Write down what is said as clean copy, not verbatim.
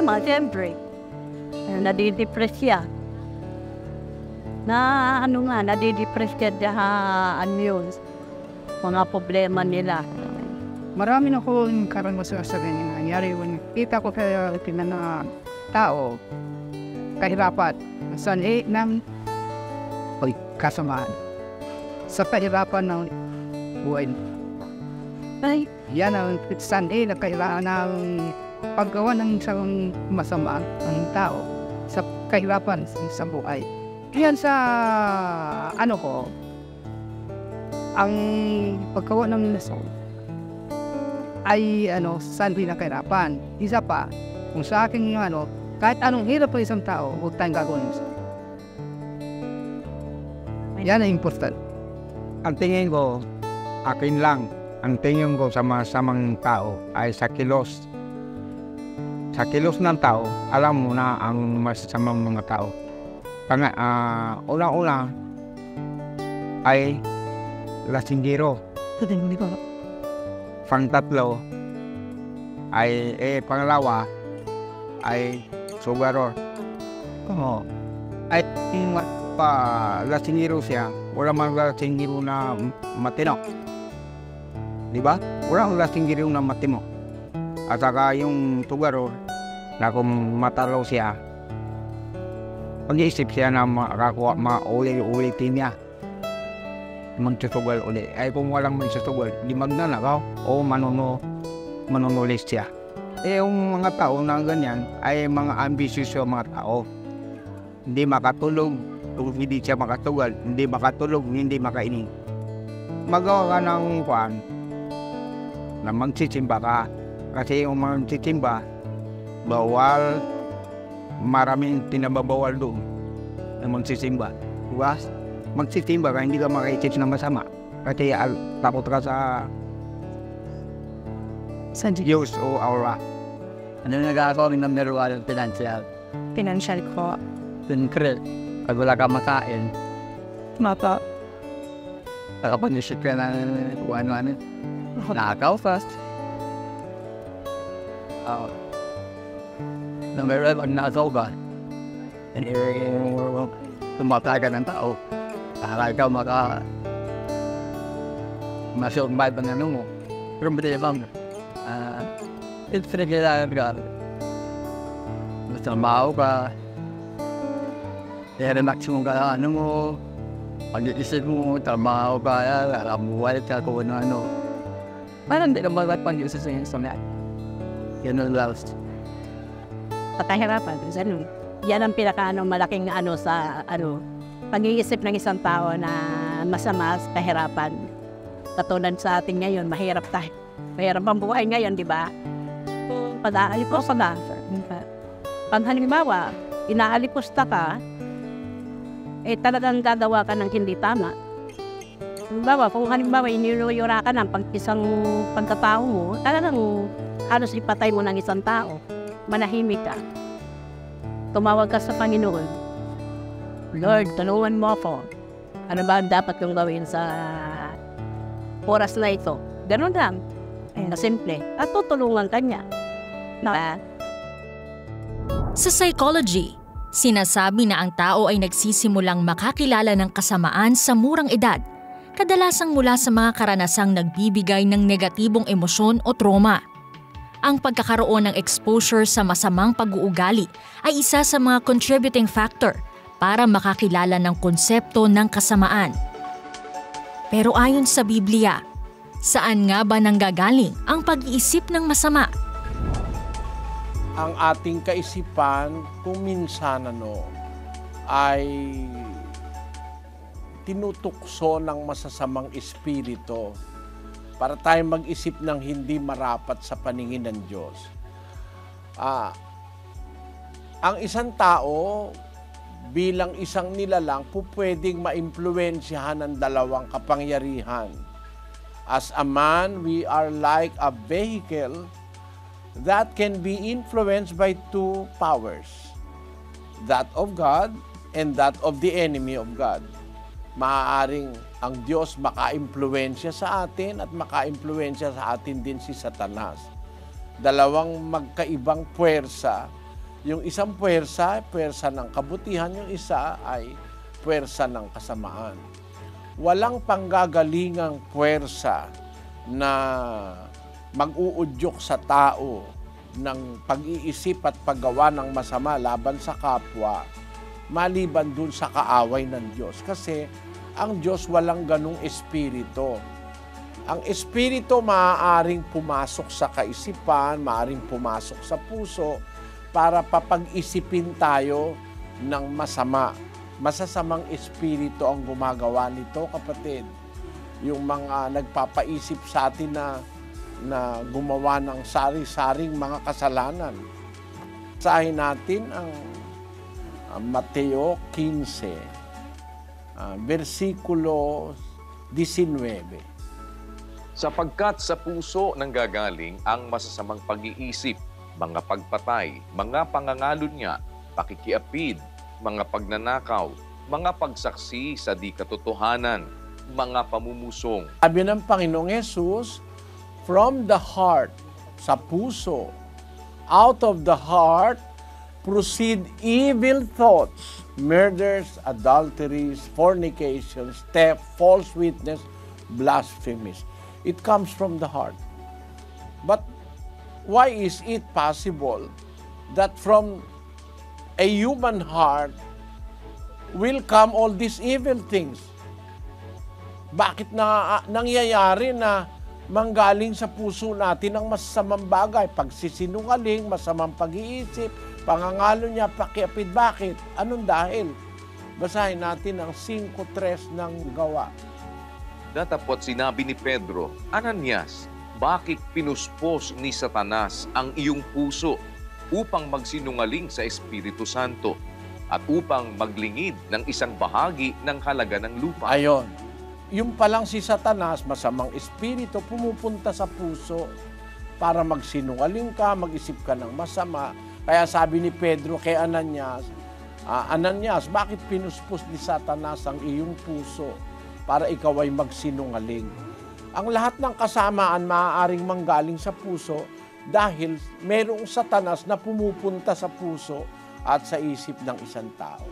problema, siyempre. Nadidepress siya. Nadidepress siya yun. Mga problema nila. Marami na akong karanasan sa ganyan nangyari. Kita ko kaya na tao, kahirapan, sanay ng kasamaan. Sa kahirapan ng buhay. Ay, yan ang sanay na kailangan ng paggawa ng isang masama ng tao sa kahirapan sa buhay. Yan sa ang paggawa ng nasol ay sanay na kahirapan. Isa pa, kung sa akin kahit anong hirap ng isang tao, huwag tayong gagawin. Yan ang important. Ang tingin ko, akin lang, ang tingin ko sa masamang tao ay sa kilos. Sa kilos ng tao, alam mo na ang masasamang mga tao. Una-una ay lasinggero. Pang-tatlo ay pangalawa ay sugaror. Ay lasinggero siya, wala mang lasinggero na matino. Diba? Walang lasinggero na matino. At saka yung sugaror, na kung matalaw siya, pag-iisip siya na makakuha, mauli-ulitin niya. Magsusugal uli. Ay kung walang magsusugal, di magnanakaw o manunulis siya. Yung mga tao na ganyan ay mga ambitious yung mga tao. Hindi makatulog, kung hindi siya makatugal, hindi makatulog, hindi makaining. Magawa ka ng kuwan na magsisimba ka. Kasi yung magsisimba, bawal, maraming tinababawal doon na magsisimba. Diba? Magsisimba ka, hindi ka makaisip na masama. Kasi takot ka sa Diyos o aura. Ano nagkakaroon ng meron financial? Financial ko. Sincret. Pag wala ka makain. Mapa. Nakapanisip ka na ano. Nakakaw fast. Number 1, nasoba. And tumatay ka ng tao. Para ikaw masurvive ang ano mo. Pero hindi lang. It's kailangan ka. Masamaw ka. Kaya maximum ka ano mo. Pag-iisip mo, trabaho ka, amuwal ka kung ano. Parang hindi naman pag-iisip sa inyo. Yan ang last. Kahirapan. Yan ang malaking sa pag-iisip ng isang tao na masama sa kahirapan. Katulad sa atin ngayon, mahirap tayo. Mahirap ang buhay ngayon, di ba? Pag halimbawa, inaalipusta ka, talagang gagawa ka ng hindi tama. Kung halimbawa, iniluyura ka ng isang pagkatao mo, talagang halos ipatay mo ng isang tao. Manahimik ka. Tumawag ka sa Panginoon. Lord, tulungan mo ako. Ano ba dapat kong gawin sa oras na ito? Ganun lang. Na simple. At tutulungan ka niya. Sa psychology, sinasabi na ang tao ay nagsisimulang makakilala ng kasamaan sa murang edad, kadalasang mula sa mga karanasang nagbibigay ng negatibong emosyon o trauma. Ang pagkakaroon ng exposure sa masamang pag-uugali ay isa sa mga contributing factor para makakilala ng konsepto ng kasamaan. Pero ayon sa Biblia, saan nga ba nanggagaling ang pag-iisip ng masama? Ang ating kaisipan kung minsan ay tinutukso ng masasamang espiritu para tayo mag-isip ng hindi marapat sa paningin ng Diyos. Ang isang tao bilang isang nilalang pwedeng maimpluwensyahan ng dalawang kapangyarihan. As a man, we are like a vehicle that can be influenced by two powers, that of God and that of the enemy of God. Maaaring ang Diyos maka-impluwensya sa atin at maka-impluwensya sa atin din si Satanas. Dalawang magkaibang puwersa Yung isang puwersa ng kabutihan, yung isa ay puwersa ng kasamaan. Walang panggagalingang puwersa na mag-uudyok sa tao ng pag-iisip at paggawa ng masama laban sa kapwa, maliban dun sa kaaway ng Diyos. Kasi ang Diyos walang ganung espiritu. Ang espiritu maaaring pumasok sa kaisipan, maaaring pumasok sa puso para papag-isipin tayo ng masama. Masasamang espiritu ang gumagawa nito, kapatid. Yung mga nagpapaisip sa atin na gumawa ng sari-saring mga kasalanan. Basahin natin ang Mateo 15, versikulo 19. Sapagkat sa puso nanggagaling ang masasamang pag-iisip, mga pagpatay, mga pangangalunya, pakikiapid, mga pagnanakaw, mga pagsaksi sa di katotohanan, mga pamumusong. Sabi ng Panginoong Yesus, from the heart, sa puso, out of the heart, proceed evil thoughts, murders, adulteries, fornications, theft, false witness, blasphemies. It comes from the heart. But why is it possible that from a human heart will come all these evil things? Bakit nangyayari na manggaling sa puso natin ang masasamang bagay? Pagsisinungaling, masamang pag-iisip, pangangalo niya, pakiapid. Bakit? Anong dahil? Basahin natin ang 5:3 ng Gawa. Datapwat sinabi ni Pedro, Ananias, bakit pinuspos ni Satanas ang iyong puso upang magsinungaling sa Espiritu Santo at upang maglingid ng isang bahagi ng halaga ng lupa? Ayon. Yung palang si Satanas, masamang espiritu, pumupunta sa puso para magsinungaling ka, mag-isip ka ng masama. Kaya sabi ni Pedro kay Ananias, Ananias, bakit pinuspos ni Satanas ang iyong puso para ikaw ay magsinungaling? Ang lahat ng kasamaan maaaring manggaling sa puso dahil merong Satanas na pumupunta sa puso at sa isip ng isang tao.